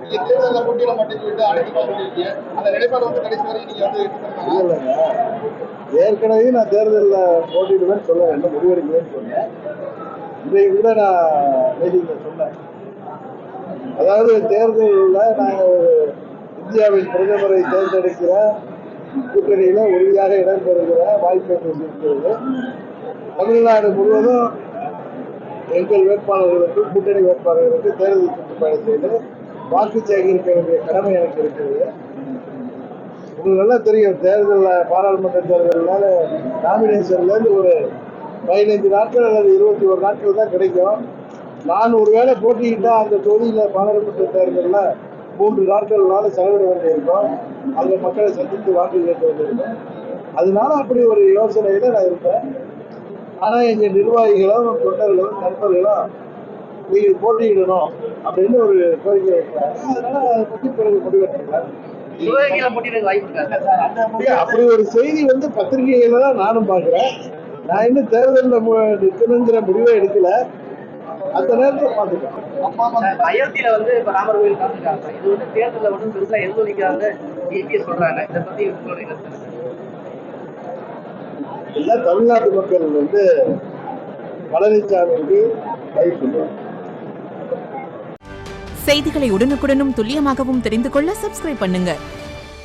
நீங்க தேர்தலில் போட்டியிட மாட்டேன்னு சொல்லிட்டு அனைத்து சொல்லியிருக்கீங்க. அந்த நிலைப்பாடு வந்து கடைசி வரை நீங்க வந்து இல்லைங்க, ஏற்கனவே நான் தேர்தலில் போட்டியிடுவேன்னு சொல்ல வேண்டும், முடிவெடுக்கிறேன்னு சொன்னேன். இதை கூட நான் மீட்டிங்கில் சொன்னேன். அதாவது தேர்தலில் நாங்கள் ஒரு இந்தியாவின் பிரதமரை தேர்ந்தெடுக்கிற கூட்டணியில உறுதியாக இடம்பெறுகிற வாய்ப்பை கொண்டிருக்கிறது. தமிழ்நாடு முழுவதும் எங்கள் வேட்பாளர்களுக்கு, கூட்டணி வேட்பாளர்களுக்கு தேர்தல் சுற்றுப்பயணம் செய்து வாக்கு சேகரிக்க வேண்டிய கடமை எனக்கு இருக்கிறது. உங்களுக்கு நல்லா தெரியும், தேர்தலில் பாராளுமன்ற தேர்தல்னால நாமினேஷன்ல இருந்து ஒரு 15 நாட்கள் அல்லது 21 நாட்கள் தான் கிடைக்கும். நான் ஒருவேளை போட்டிக்கிட்டா அந்த தொகுதியில பாராளுமன்ற தேர்தலில் 3 நாட்கள்னால செலவிட வேண்டியிருக்கும். அந்த மக்களை சந்தித்து வாக்கு கேட்க வேண்டியிருக்கும். அதனால அப்படி ஒரு யோசனையில நான் இருப்பேன். ஆனா எங்க நிர்வாகிகளும், தொண்டர்களும், நண்பர்களும் நீங்கள் போட்டியிடணும் அப்படின்னு ஒரு கோரிக்கை வைக்கிறாங்க. அதனால அதை பற்றி பிறகு முடிவெடுத்துக்கலாம். அப்படி ஒரு செய்தி வந்து பத்திரிகைகளை தான் நானும் பார்க்கிறேன். நான் இன்னும் தேர்தலில் நிற்கணுங்கிற முடிவை எடுக்கல. அந்த நேரத்தில் பார்த்துக்கலாம். அயோத்தியில வந்து இப்ப ராமர் கோயில் காமிச்சிருக்காங்க. இது வந்து தேர்தலில் வந்து பெருசா எதிர்கொலிக்காத இபிஎஸ் சொல்றாங்க. இதை பத்தி உங்களுடைய கருத்து? எல்லாம் தமிழ்நாட்டு மக்கள் வந்து பழனிசாமிக்கு கை சொல்லுவாங்க. செய்திகளை உடனுக்குடனும் துல்லியமாகவும் தெரிந்து கொள்ள சப்ஸ்கிரைப் பண்ணுங்க.